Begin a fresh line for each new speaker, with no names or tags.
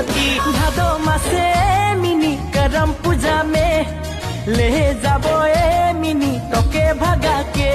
गणपति भादो मासे मिनी करम पूजा में ले जाबो ए मिनी तोके भगा के